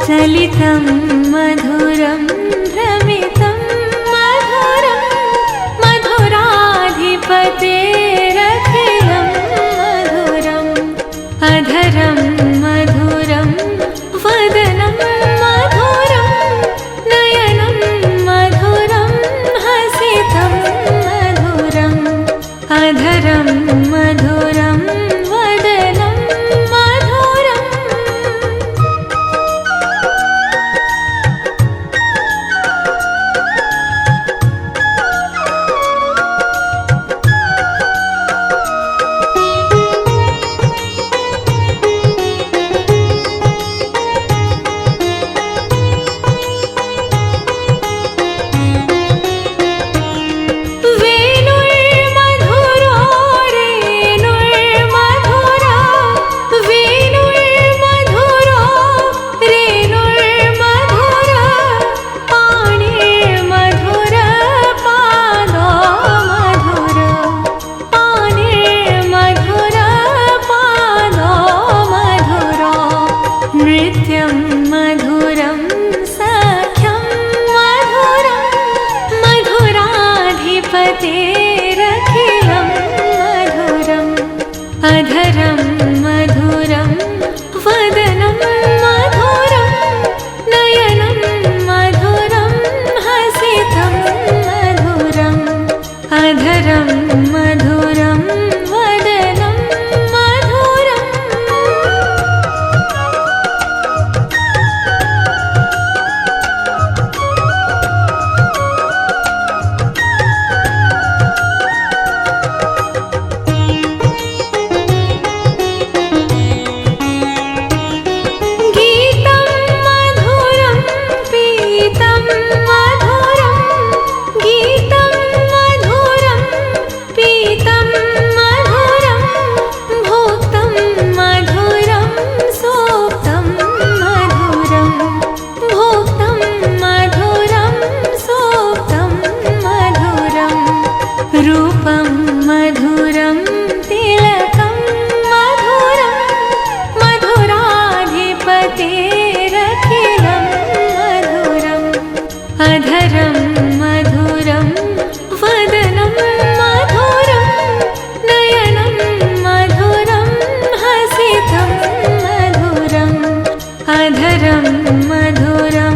चलितं मधुरं भ्रमितं मधुरं मधुराधिपतेरखिलं मधुरम् अधरं मधुरं वदनं मधुरं नयनं मधुरं हसितं मधुरम् अधरं मधुरं वदनं मधुरम् नृत्यं मधुरं सख्यं मधुरं मधुराधिपतेरखिलं मधुरम् अधरं मधुरं वदनं मधुरं नयनं मधुरं हसितं मधुरम् अधरं मधुरं वदनं मधुरम् गीतं मधुरं पीतं मधुरं गीतं मधुरं पीतं मधुरं भोक्तं मधुरं सोक्तं मधुरं भोक्तं मधुरं सोक्तं मधुरं रूपं मधुरं तिलकं मधुरं मधुराधिपतेरखिलं मधुरम् अधरं मधुरं वदनं मधुरं नयनं मधुरं हसितं मधुरम् अधरं मधुरं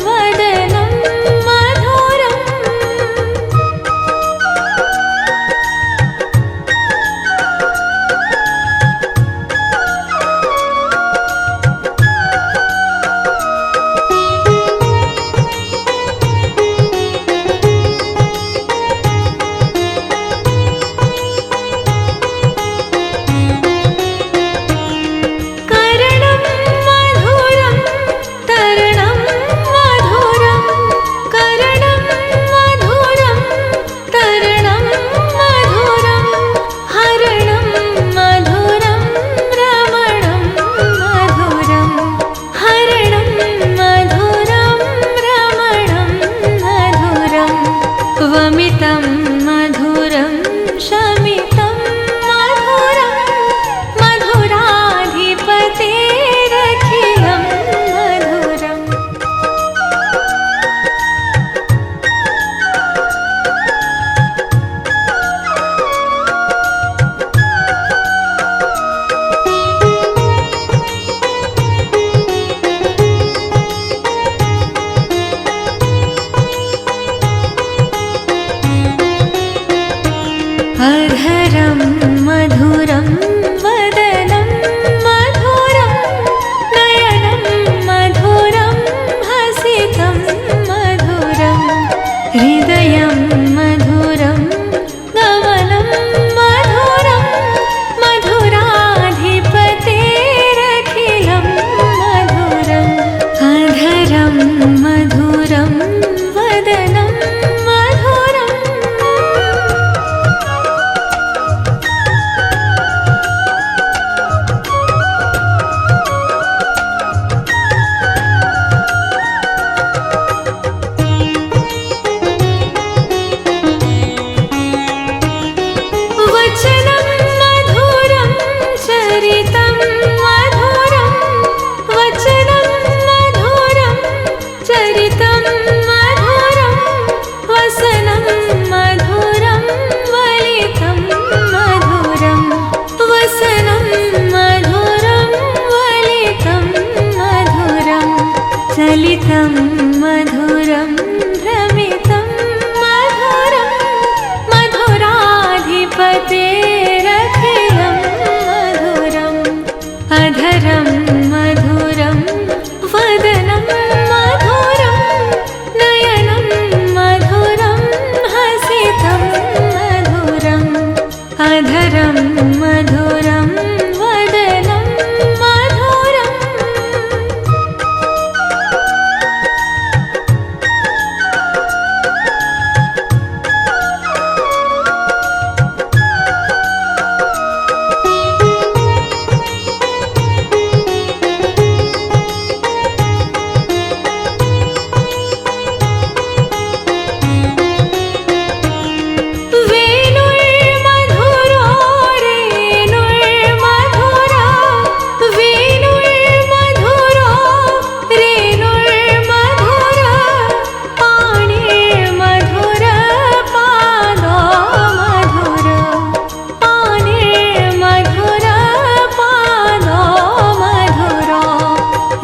वदनं मधुरम् करणं मधुरं तरणं सलितं मधुरं भ्रमितं मधुरं मधुराधिपतेरखिलं मधुरम् अधरं मधुरं वदनं मधुरं नयनं मधुरं हसितं मधुरम् अधरं मधुरं वदनं मधुरम्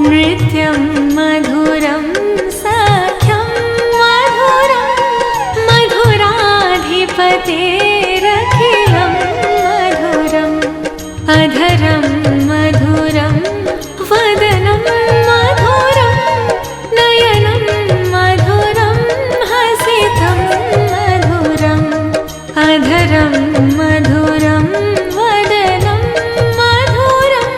नृत्यं मधुरं सख्यं मधुरं मधुराधिपतेरखिलं मधुरम् अधरं मधुरं वदनं मधुरं नयनं मधुरं हसितं मधुरम् अधरं मधुरं वदनं मधुरम्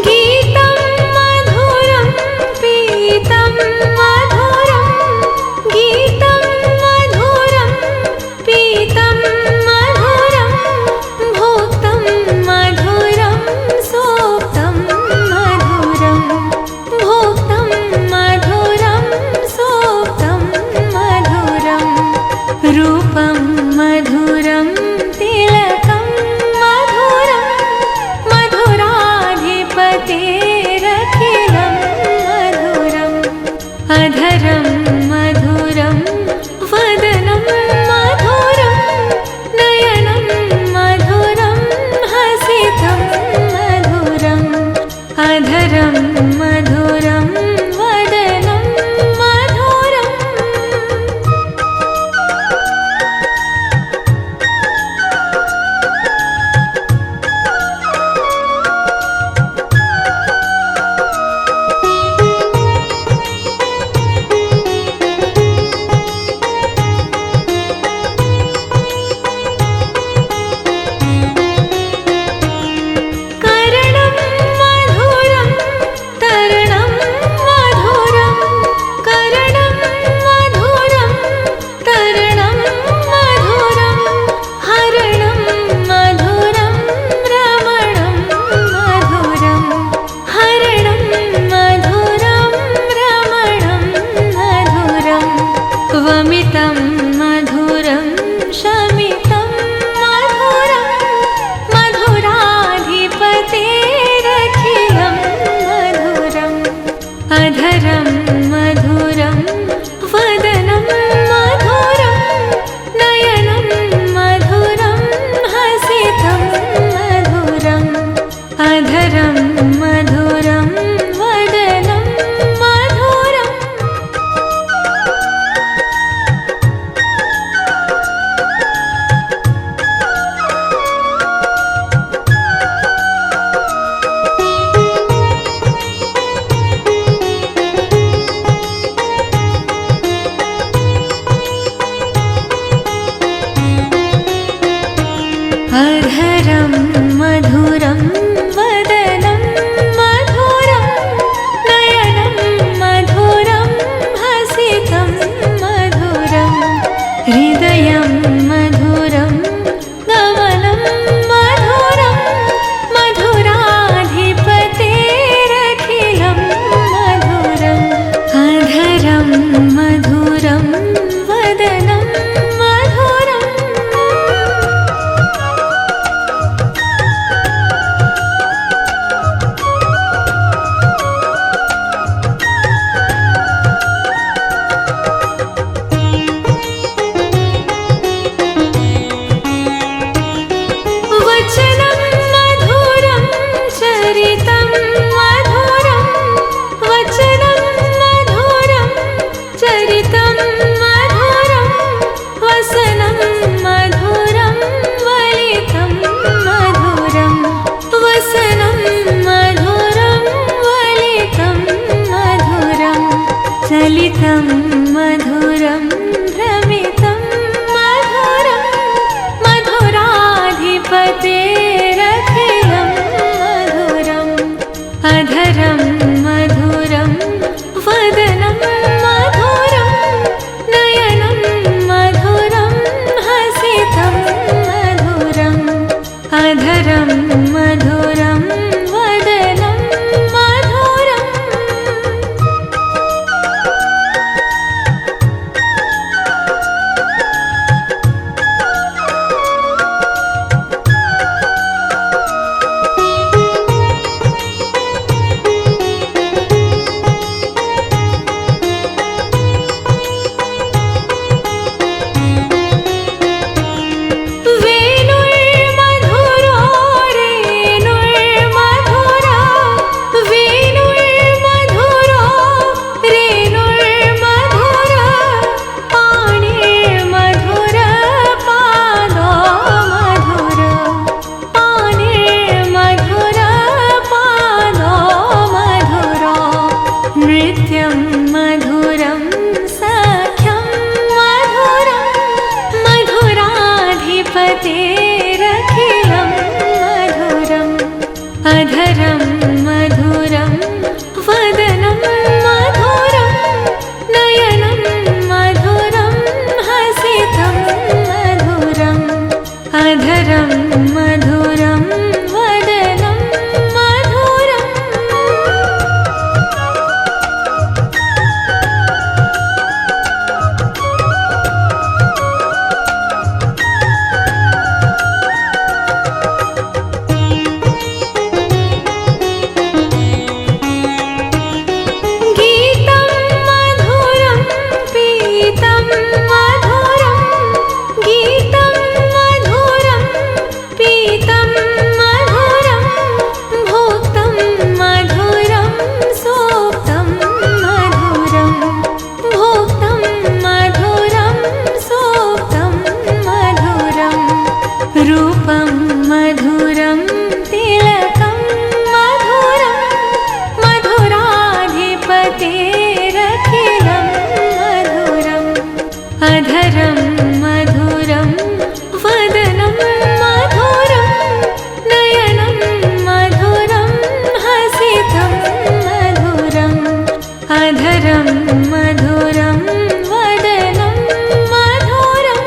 गीतं मधुरं पीतं मधुरं गीतं मधुरं पीतं मधुरं भोक्तं मधुरं सोक्तं मधुरं भोक्तं मधुरं सोक्तं मधुरं रूपं मधुरं तिलकं मधुरं मधुराधिपतेरखिलं मधुरम् अधरं मधुरं वदनं मधुरं नयनं मधुरं हसितं मधुरम् अधरं मधुरं वदनं मधुरम् करणं मधुरं तरणं मधुरं करणं मधुरं तरणं मधुरं हरणं मधुरं रमणं मधुरं हरणं मधुरं रमणं मधुरं वमितं मधुरं शमितं मधुरं मधुराधिपतेरखिलं मधुरम् अधरं मधुरं वदनं मधुरं नयनं मधुरं हसितं मधुरम् अधरं मधुरं वदनं मधुरम् मधुरं वदनं मधुरं नयनं मधुरं हसितं मधुरम् अधरं मधुरं वदनं मधुरम् वेणुर्मधुरो रेणुर्मधुरा वेणुर्मधुरो रेणुर्मधुरा पाणिर्मधुर पादो मधुर पाणिर्मधुर पादो मधुरो नृत्यं मधुरं सख्यं मधुरं मधुराधिपतेरखिलं मधुरम् अधरं मधुरं वदनं मधुरं नयनं मधुरं हसितं मधुरम् अधरं मधुरं वदनं मधुरम् गीतं मधुरं पीतं मधुरं गीतं मधुरं पीतं मधुरं भोक्तं मधुरं सोक्तं मधुरं भोक्तं मधुरं सोक्तं मधुरं रूपं मधुरं तिलकं मधुरं मधुराधिपतेरखिलं मधुरम् अधरं मधुरं वदनं मधुरं नयनं मधुरं हसितं मधुरम् अधरं मधुरं वदनं मधुरम्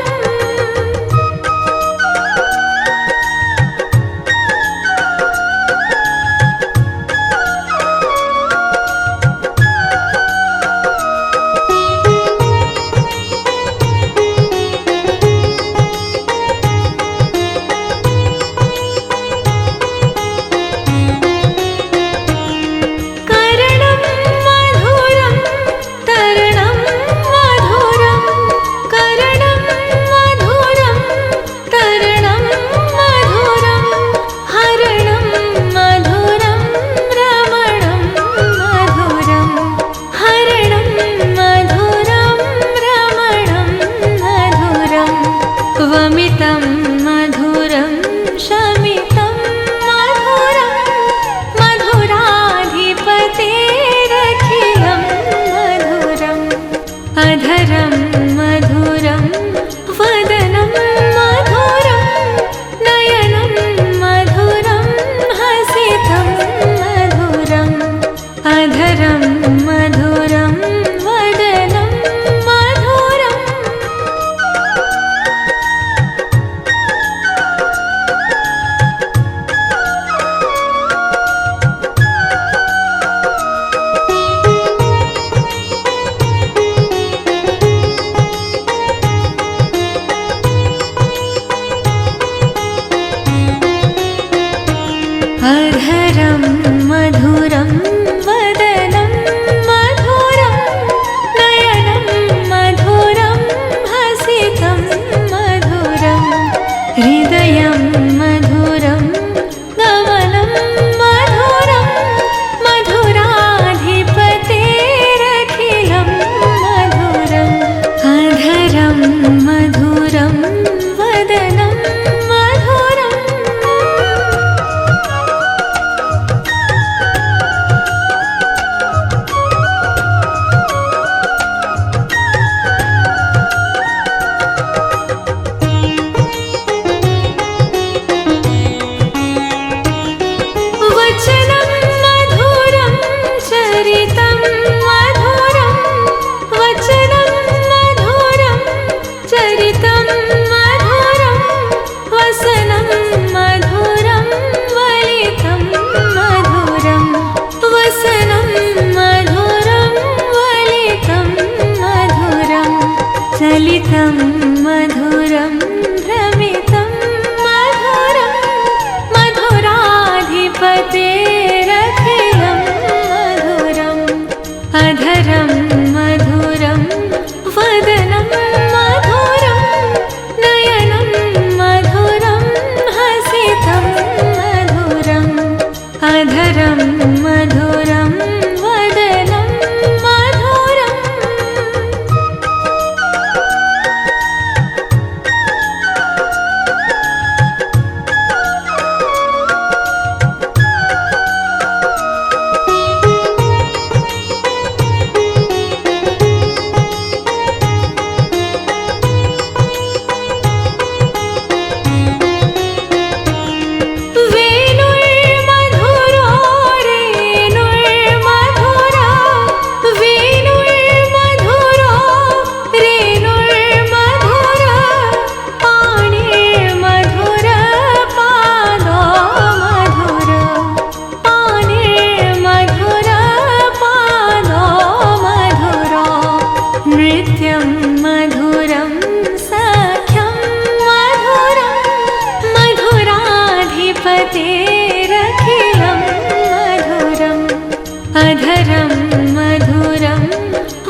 अधरं मधुरं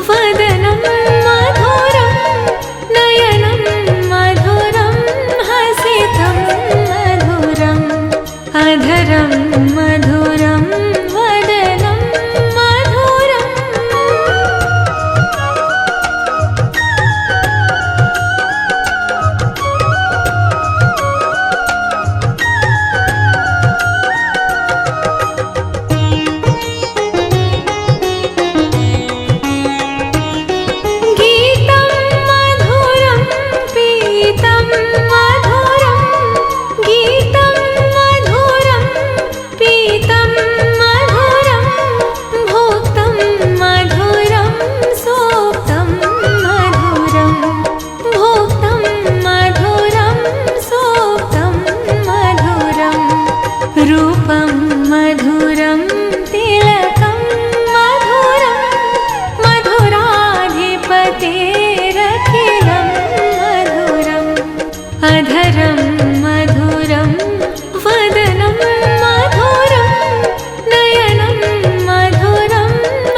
वदनं मधुरं नयनं मधुरं हसितं मधुरम् अधरं मधुरं वदनं मधुरम् गीतं मधुरं पीतं मधुरं गीतं मधुरं पीतं मधुरं भोक्तं मधुरं सोक्तं मधुरं भोक्तं मधुरं सोक्तं मधुरं रूपं मधुरं तिलकं मधुरं मधुराधिपतेरखिलं मधुरम् अधरं मधुरं वदनं मधुरं नयनं मधुरं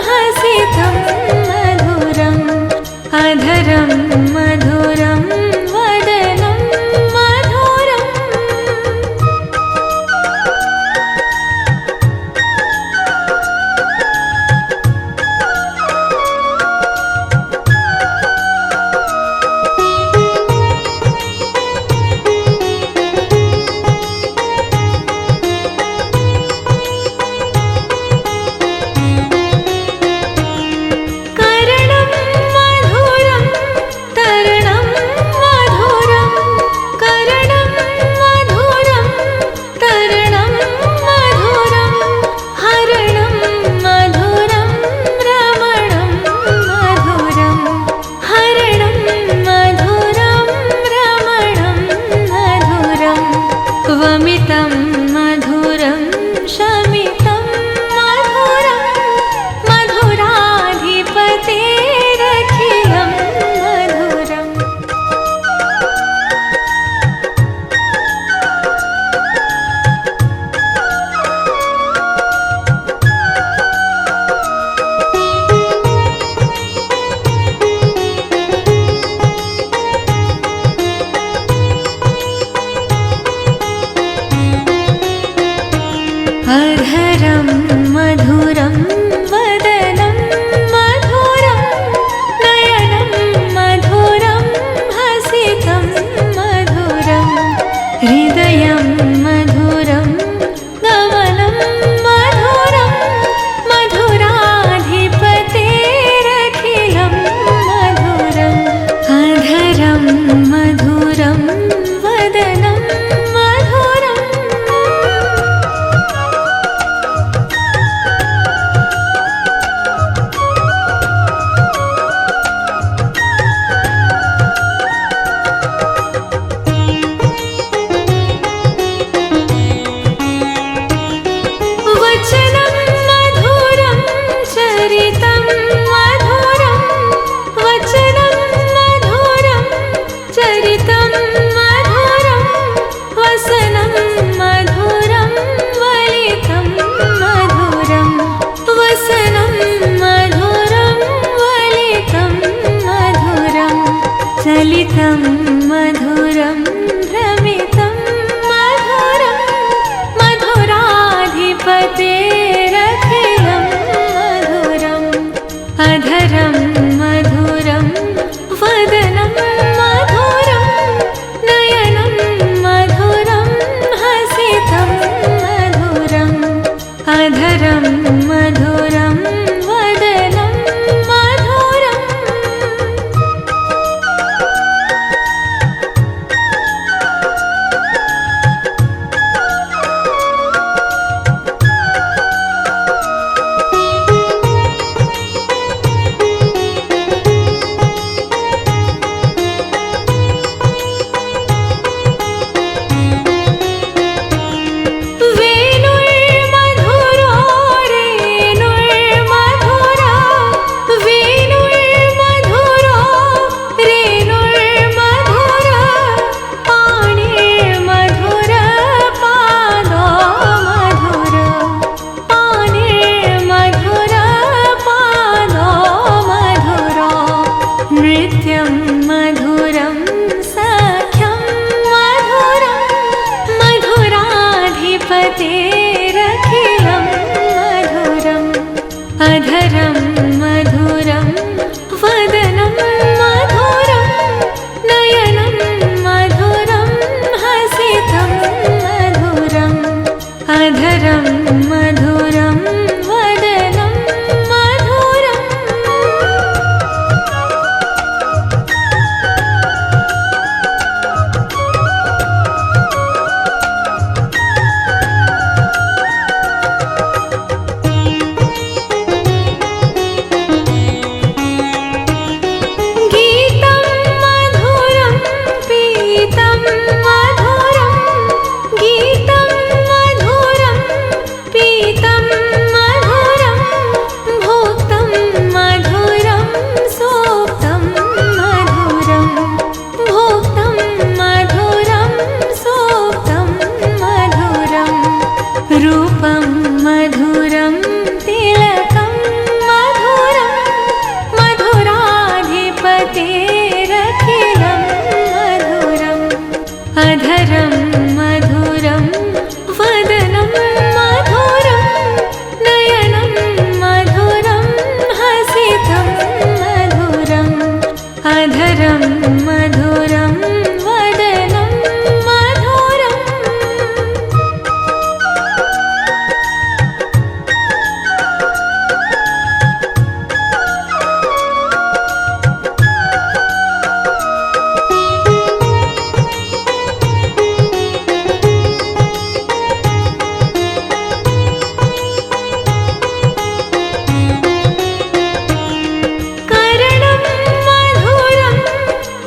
हसितं मधुरम् अधरं मधुरं वदनं मधुरम् करणं मधुरं तरणं मधुरं करणं मधुरं तरणं मधुरं हरणं मधुरं रमणं मधुरं हरणं मधुरं रमणं मधुरं वमितं मधुरं शमितं मधुरं मधुराधिपतेरखिलं मधुरम् अधरं मधुरं वदनं मधुरं नयनं मधुरं हसितं मधुरं हृदयं मधुरं गमनं मधुरं मधुराधिपतेरखिलं मधुरम् अधरं मधुरं वदनं मधुरम् वचनं मधुरं चरितं मधुरं वचनं मधुरं चरितं मधुरं वसनं मधुरं वलितं मधुरं वसनं मधुरं वलितं मधुरं चलितं मधुरं भ्रमितं मधुरं मधुराधिपतेरखिलं मधुरम् अधरं मधुरं वदनं मधुरं नयनं मधुरं हसितं मधुरम् अधरं मधुरं वदनं मधुरम् अधरं मधुरं वदनं मधुरं नयनं मधुरं हसितं मधुरम् अधरं मधुरं वदनं मधुरम् गीतं मधुरं पीतं मधुरं गीतं मधुरं पीतं मधुरं भोक्तं मधुरं सोक्तं मधुरं भोक्तं मधुरं सोक्तं मधुरं रूपं मधुरं तिलकं मधुरं मधुराधिपतेरखिलं मधुरम् अधरं मधुरं वदनं मधुरं नयनं मधुरं हसितं मधुरम् अधरं मधुरं वदनं मधुरम् करणं मधुरं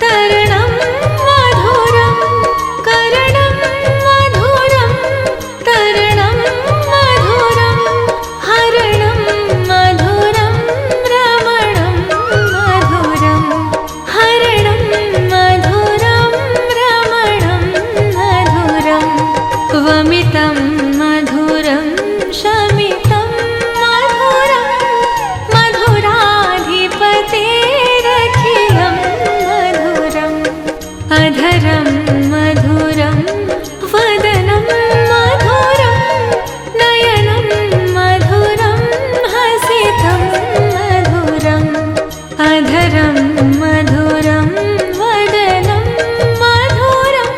तरणं मधुरं करणं मधुरं तरणं मधुरं हरणं मधुरं रमणं मधुरं हरणं मधुरं रमणं मधुरं वमितं मधुरं शमितं मधुरं मधुराधिपतेरखिलं मधुरम् अधरं मधुरं वदनं मधुरं नयनं मधुरं हसितं मधुरम् अधरं मधुरं वदनं मधुरम्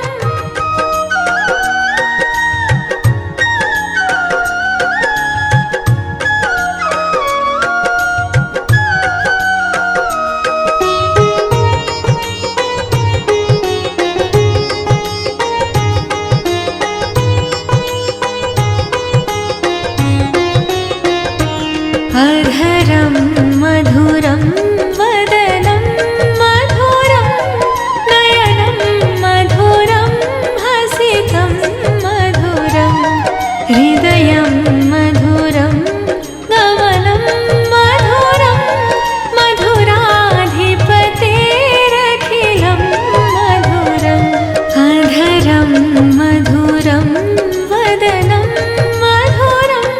अधरं मधुरं वदनं मधुरं नयनं मधुरं हसितं मधुरम् हृदयं मधुरं गमनं मधुरं मधुराधिपतेरखिलं मधुरम् अधरं मधुरं वदनं मधुरम्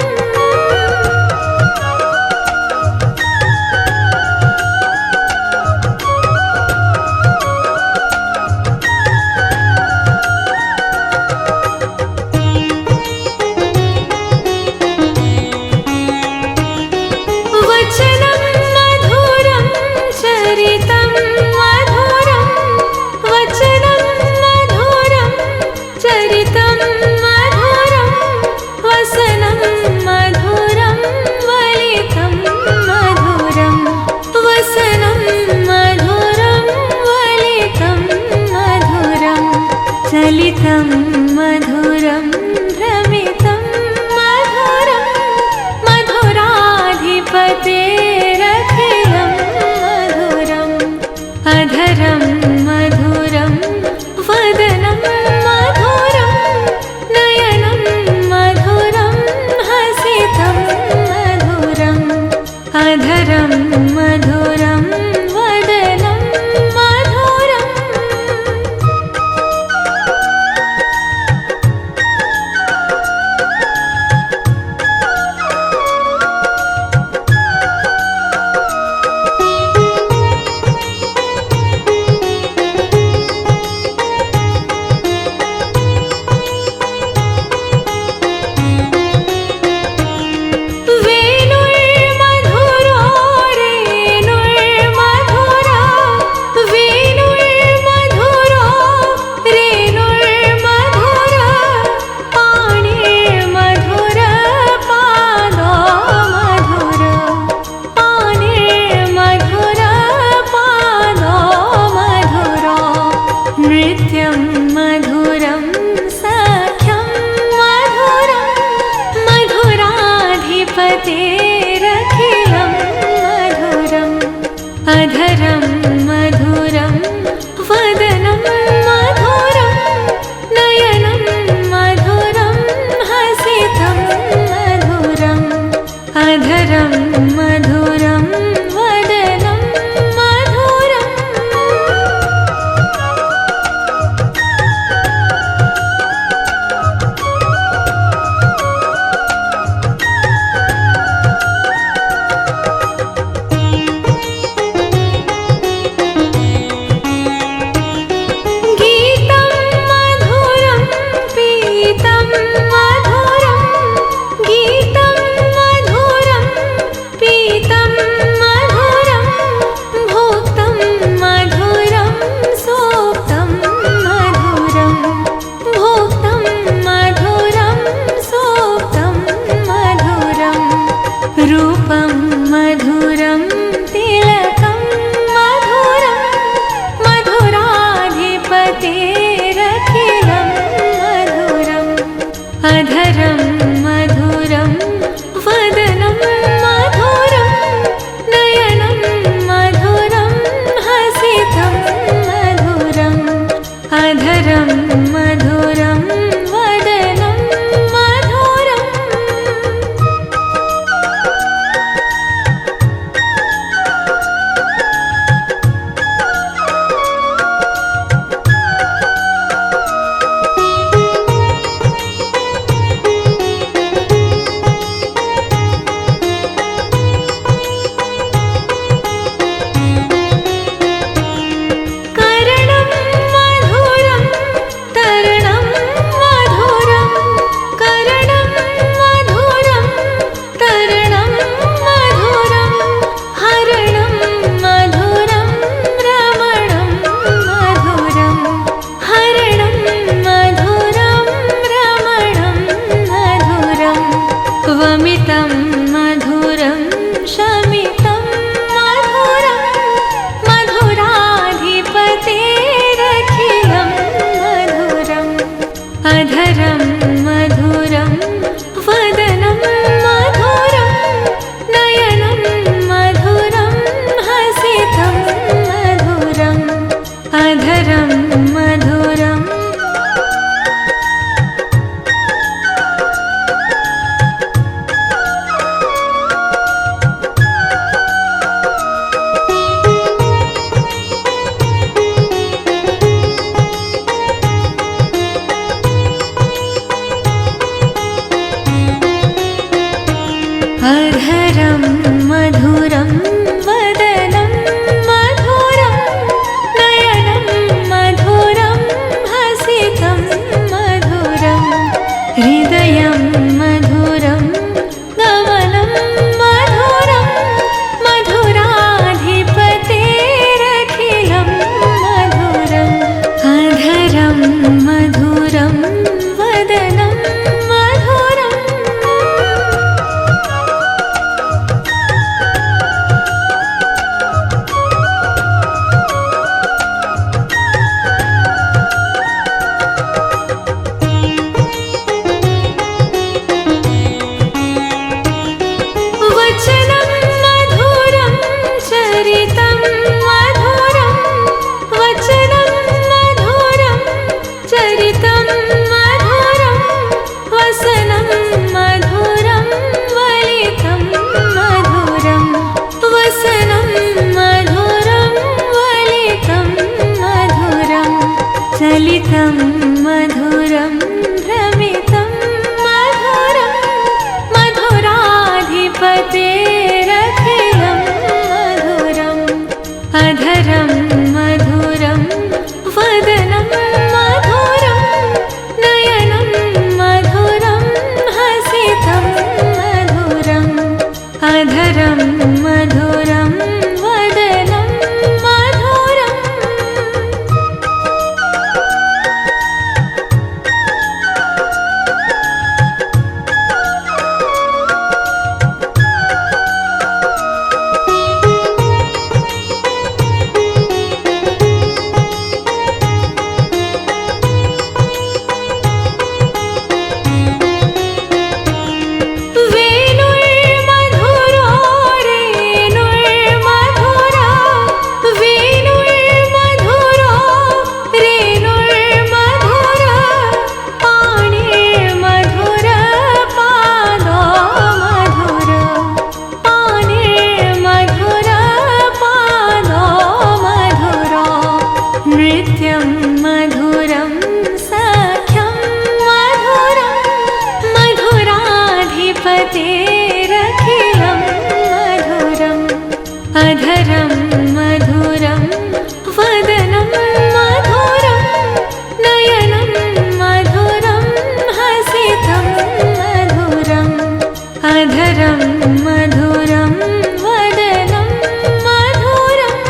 वचनं मधुरं चरितं मधुरं वचनं मधुरं चरितं मधुरं वसनं मधुरं वलितं मधुरं वसनं मधुरं वलितं मधुरं चलितं मधुरं भ्रमितं मधुरं मधुराधिपतेरखिलं मधुरम् अधरं मधुरं वदनं मधुरं नयनं मधुरं हसितं मधुरम् अधरं मधुरं वदनं मधुरम् वसनं मधुरं वलितं मधुरं चलितं मधुरं भ्रमितं मधुरं मधुराधिपतेरखिलं मधुरम् अधरं मधुरं वदनं मधुरं नयनं मधुरं हसितं मधुरम् अधरं मधुरं वदनं मधुरम् वेणुर्मधुरो रेणुर्मधुरा वेणुर्मधुरो रेणुर्मधुरा पाणिर्मधुर पादो मधुर पाणिर्मधुर पादो मधुरो नृत्यं मधुरं सख्यं मधुरं मधुराधिपतेरखिलं मधुरम् अधरं मधुरं वदनं मधुरं नयनं मधुरं हसितं मधुरम् अधरं मधुरं वदनं मधुरम्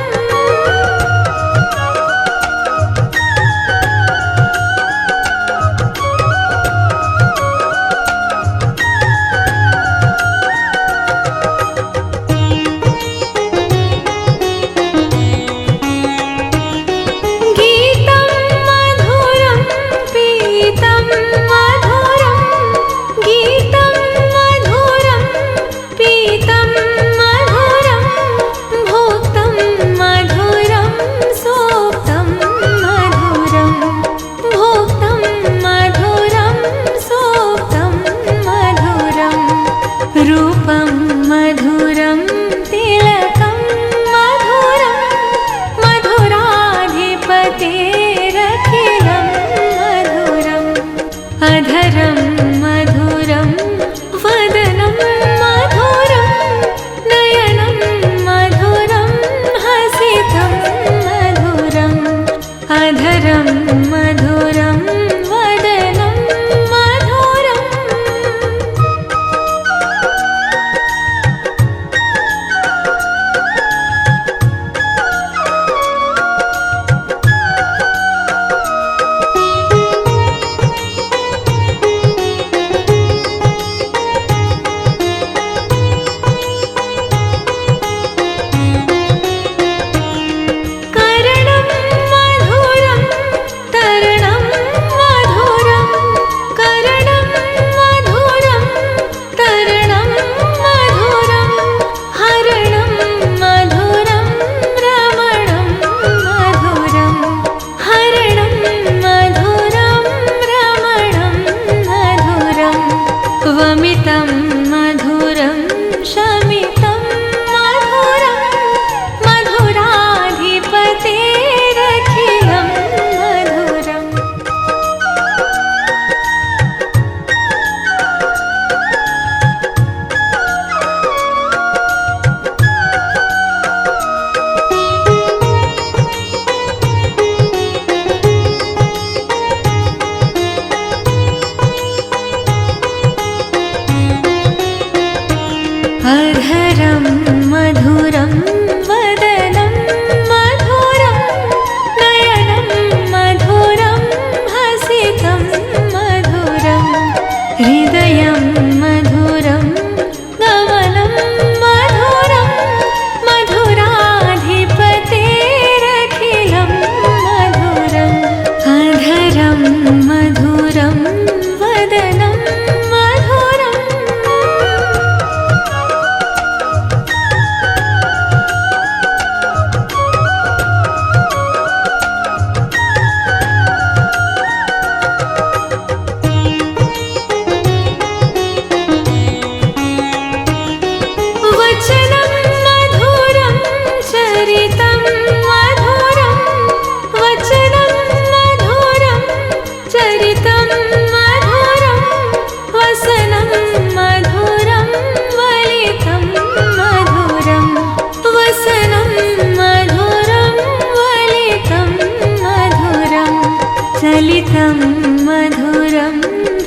भ्रमितं मधुरं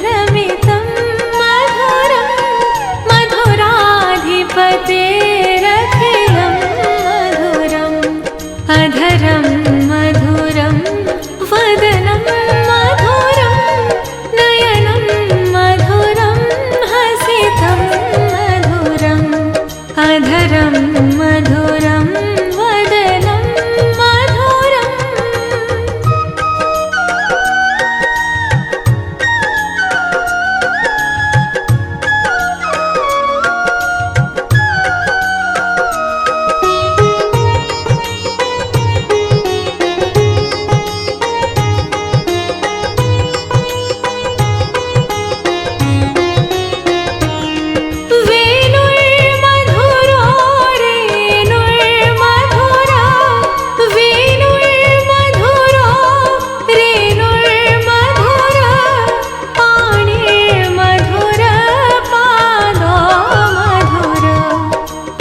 भ्रमितं मधुरं मधुराधिपतेरखिलं मधुरम् अधरं मधुरं वदनं मधुरं नयनं मधुरं हसितं मधुरम् अधरं मधुरं वदनं मधुरम् वेणुर्मधुरो रेणुर्मधुरा वेणुर्मधुरो रेणुर्मधुरा पाणिर्मधुर पादो मधुर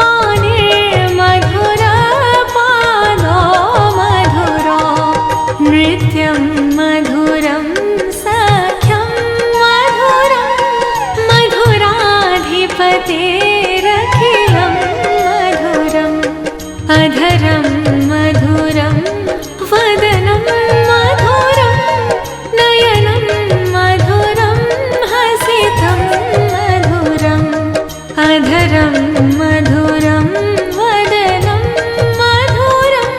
पाणिर्मधुर पादो मधुरो नृत्यं मधुरं सख्यं मधुरं मधुराधिपतेरखिलं मधुरम् अधरं मधुरं वदनं मधुरं नयनं मधुरं हसितं मधुरम् अधरं मधुरं वदनं मधुरम्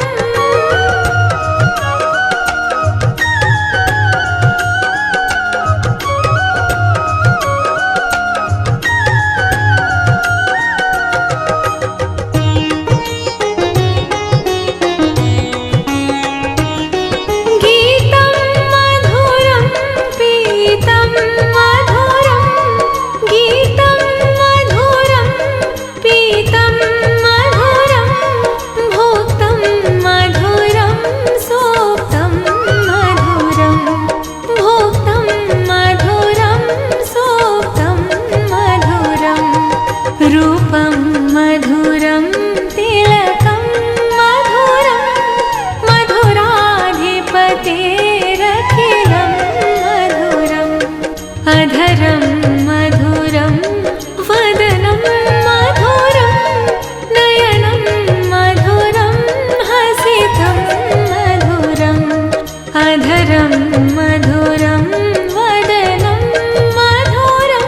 गीतं मधुरं पीतं मधुरं गीतं मधुरं पीतं मधुरं भोक्तं मधुरं सोक्तं मधुरं भोक्तं मधुरं सोक्तं मधुरं रूपं मधुरं तिलकं मधुरं मधुराधिपतेरखिलं मधुरम् अधरं मधुरं वदनं मधुरं नयनं मधुरं हसितं मधुरम् अधरं मधुरं वदनं मधुरम्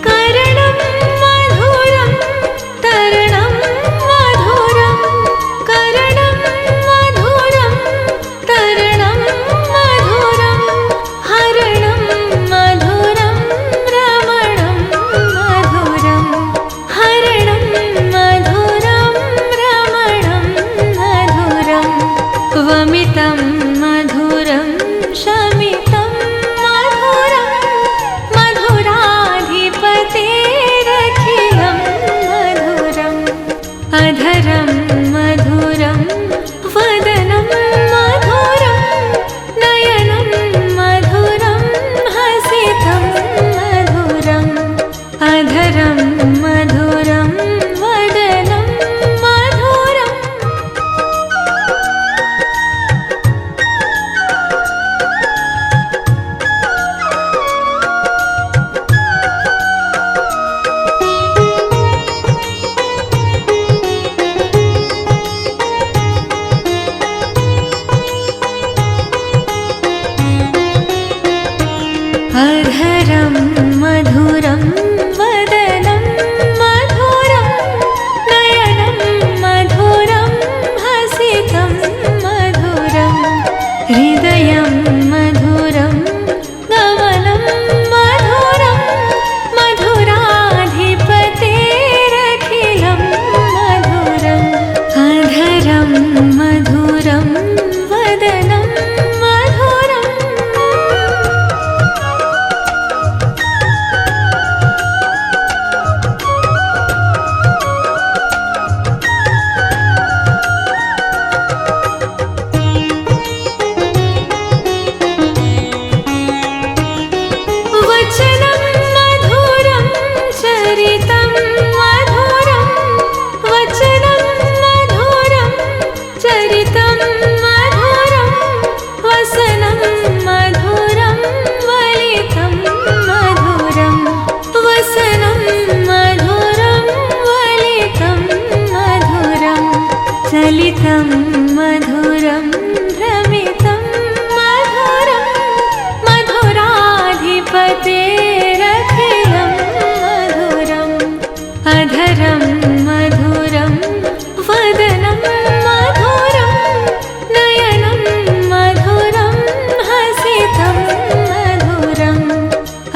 करणं मधुरं तरणं मधुरं करणं मधुरं तरणं मधुरं हरणं मधुरं रमणं मधुरं हरणं मधुरं रमणं मधुरं वमितं मधुरं शमितं मधुरं मधुराधिपतेरखिलं मधुरम् अधरं मधुरं वदनं मधुरं नयनं मधुरं हसितं मधुरम् अधरं मधुरं वदनं मधुरम् अधरं मधुरं वदनं मधुरं नयनं मधुरं हसितं मधुरं हृदयं मधुरं गमनं मधुरं मधुराधिपतेरखिलं मधुरम् अधरं मधुरं वदनं मधुरम् मधुराधिपतेरखिलं मधुरम् अधरं मधुरं वदनं मधुरं नयनं मधुरं हसितं मधुरम्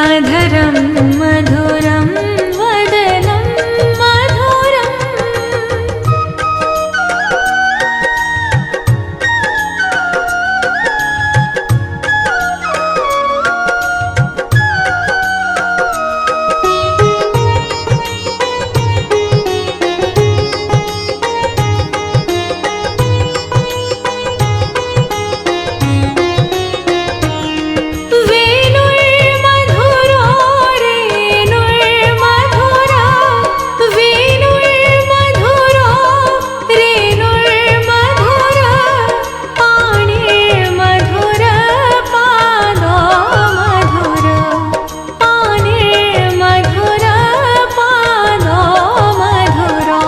अधरं मधुरं वदनं मधुरम् वेणुर्मधुरो रेणुर्मधुरा वेणुर्मधुरो रेणुर्मधुरा पाणिर्मधुर पादो मधुर पाणिर्मधुर पादो मधुरो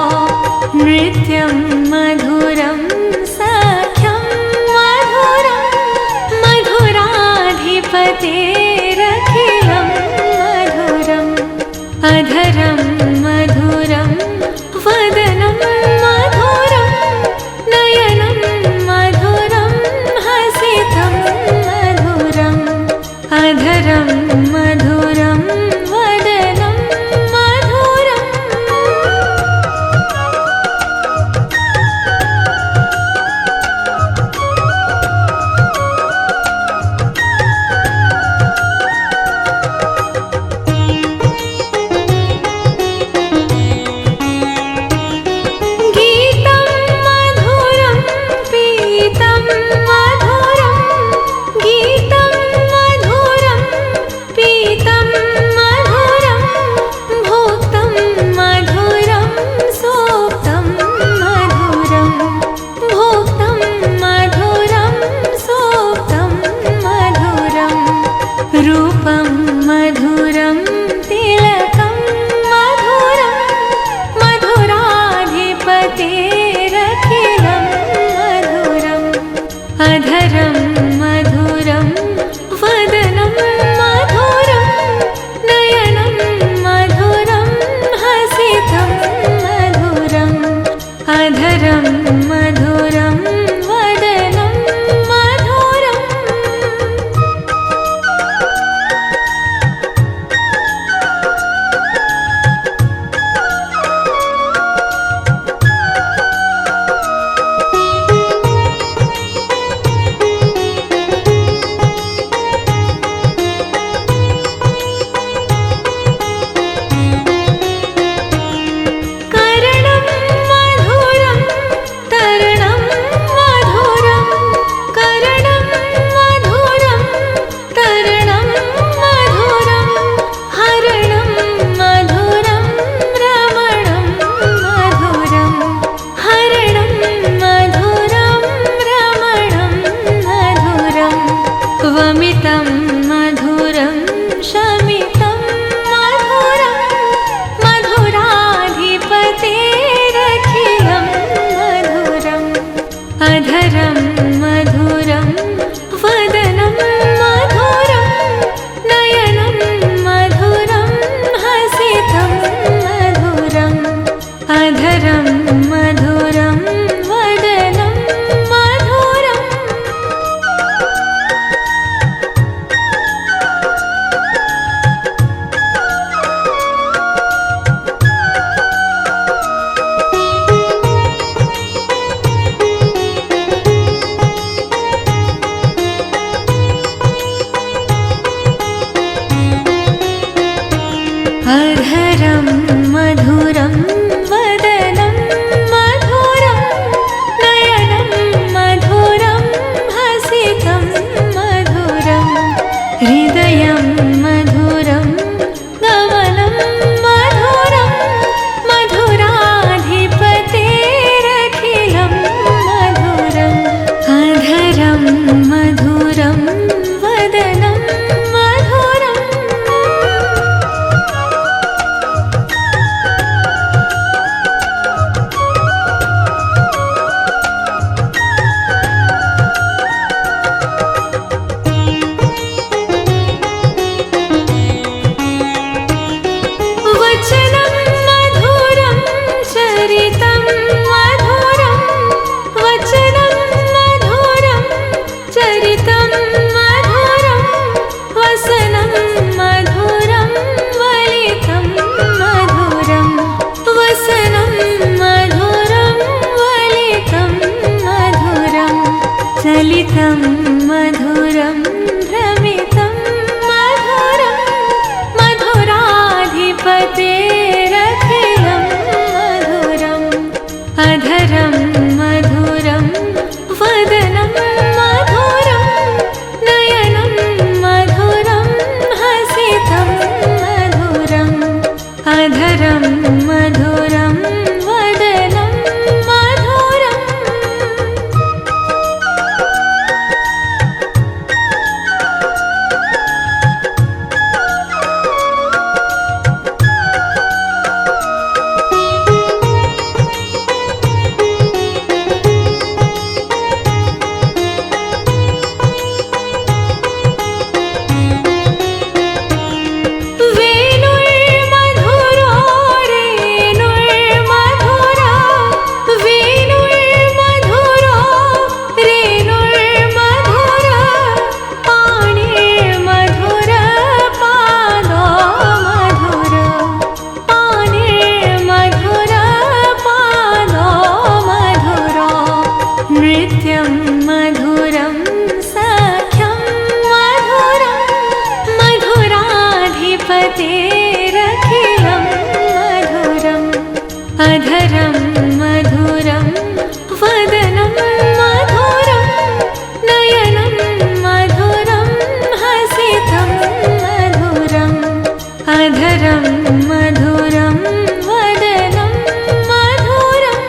नृत्यं मधुरं सख्यं मधुरं मधुराधिपतेरखिलं मधुरम् अधरं मधुरं वदनं मधुरं नयनं मधुरं हसितं मधुरम् अधरं मधुरं वदनं मधुरम् गीतं मधुरं पीतं मधुरं गीतं मधुरं पीतं मधुरं भोक्तं मधुरं सोक्तं मधुरं भोक्तं मधुरं सोक्तं मधुरं रूपं मधुरं तिलकं मधुरं मधुराधिपतेरखिलं मधुरम् अधरं मधुरं वदनं मधुरं नयनं मधुरं हसितं मधुरम् अधरं मधुरं वदनं मधुरम् करणं मधुरं तरणं मधुरं करणं मधुरं तरणं मधुरं हरणं मधुरं रमणं मधुरं हरणं मधुरं रमणं मधुरं वमितं मधुरं शमितं मधुरं मधुराधिपतेरखिलं मधुरम् अधरं मधुरं वदनं मधुरं नयनं मधुरं हसितं मधुरम् अधरं मधुरं वदनं मधुरम् अधरं मधुरं वदनं मधुरं नयनं मधुरं हसितं मधुरं हृदयं मधुरं गमनं मधुरं मधुराधिपतेरखिलं मधुरम् अधरं मधुरं वदनं मधुरम् युवतेरखिलं मधुरम् अधरं मधुरं वदनं मधुरं नयनं मधुरं हसितं मधुरम् अधरं मधुरं वदनं मधुरम्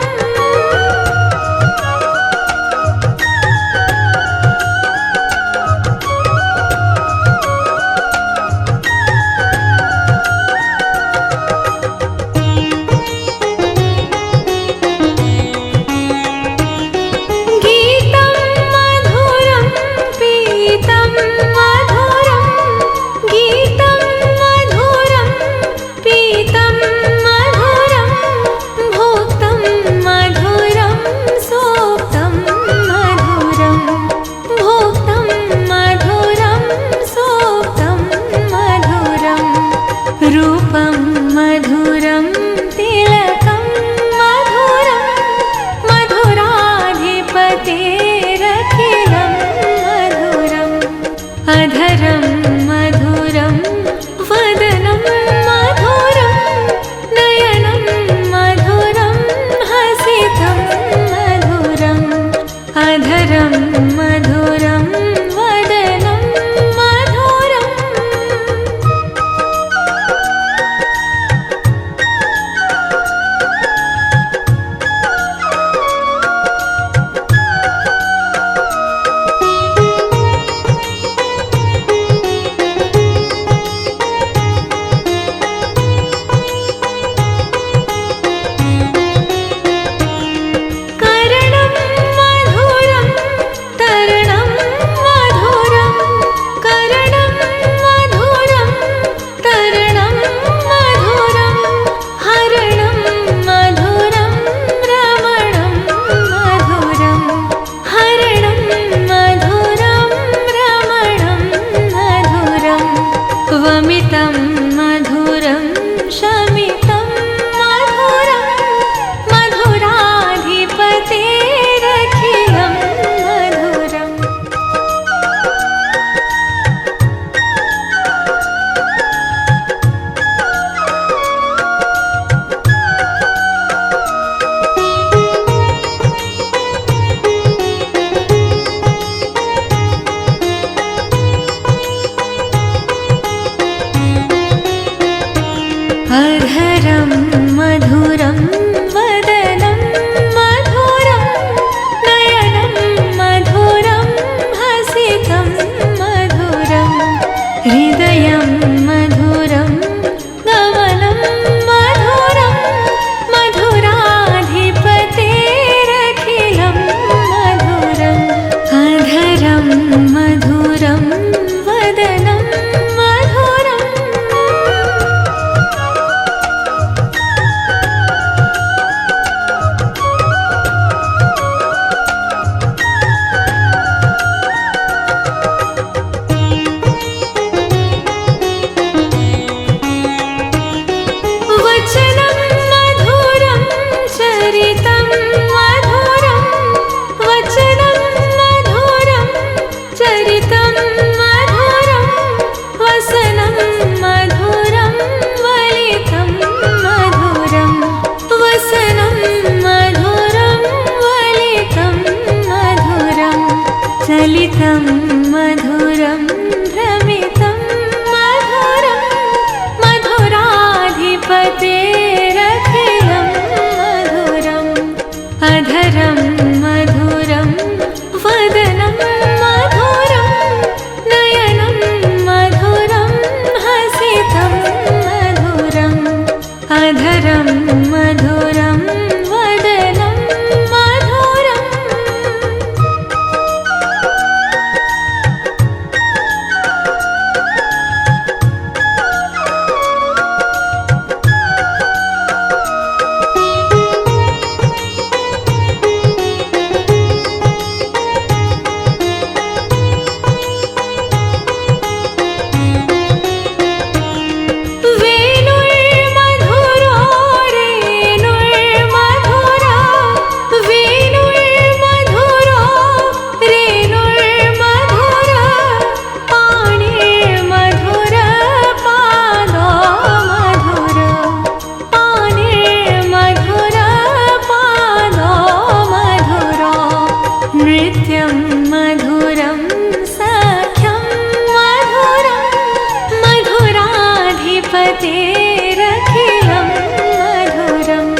जगतेरखिलं मधुरम्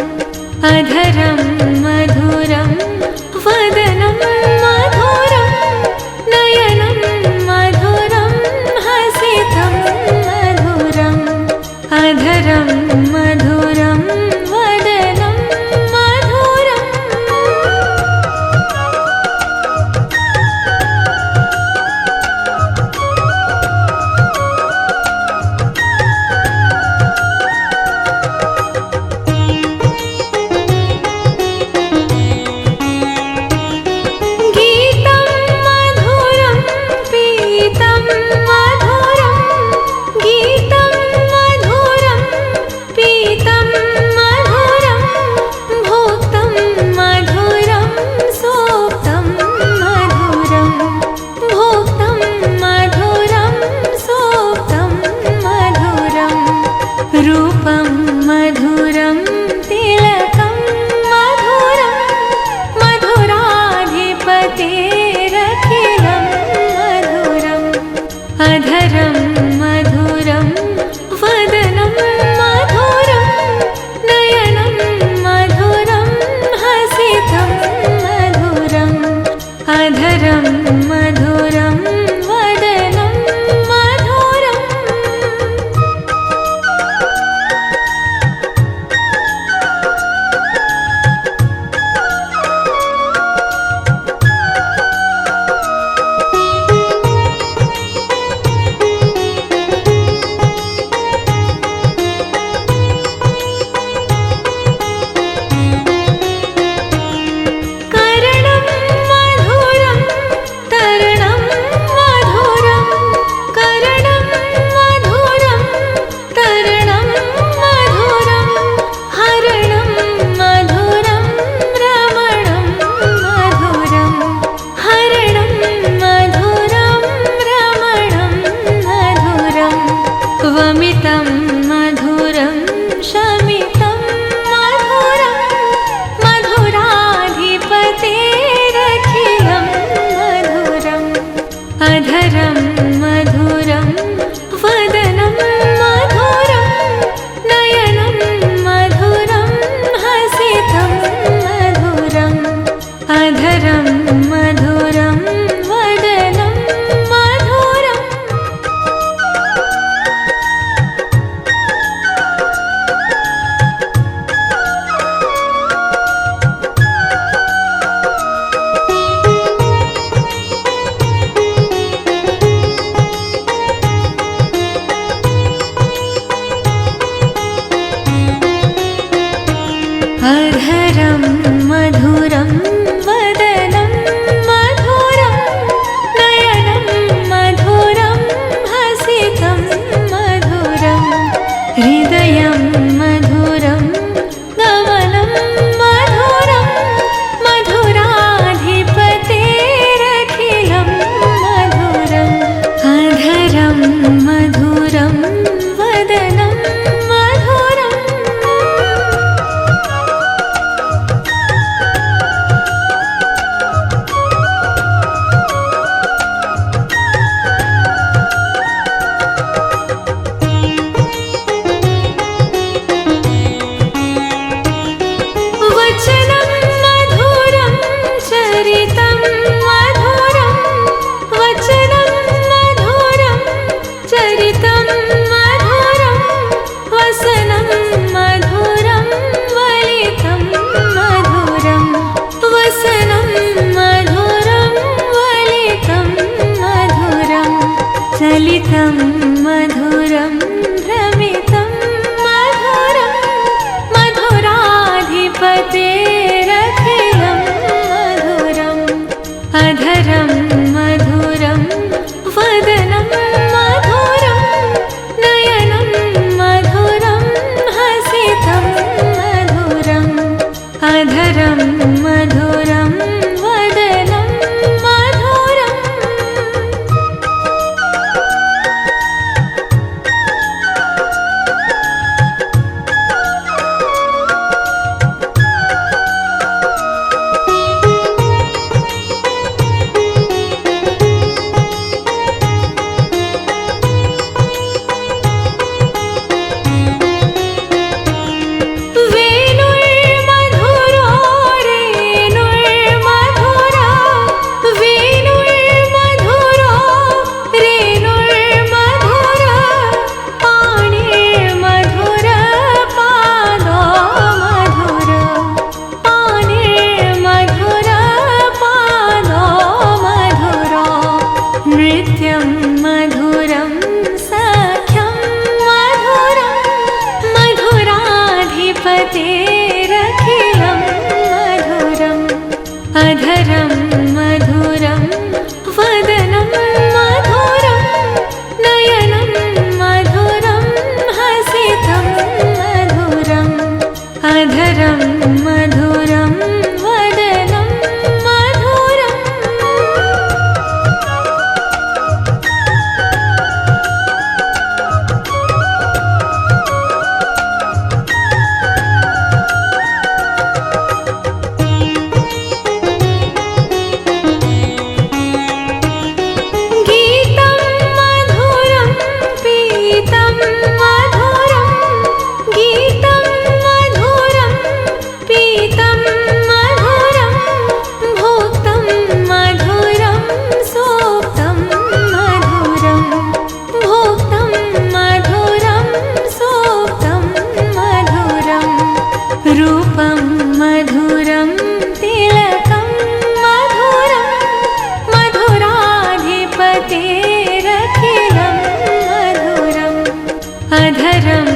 अधरं मधुरं वदनं मधुरं नयनं मधुरं हसितं मधुरम् अधरं मधुरं वदनं मधुरम् अधरं मधुरं वदनं मधुरं नयनं मधुरं हसितं मधुरम् अधरं मधुरं वदनं मधुरम् गीतं मधुरं पीतं मधुरं गीतं मधुरं पीतं मधुरं भोक्तं मधुरं सोक्तं मधुरं भोक्तं मधुरं सोक्तं मधुरं रूपं मधुरं तिलकं मधुरं मधुराधिपतेरखिलं मधुरम् अधरं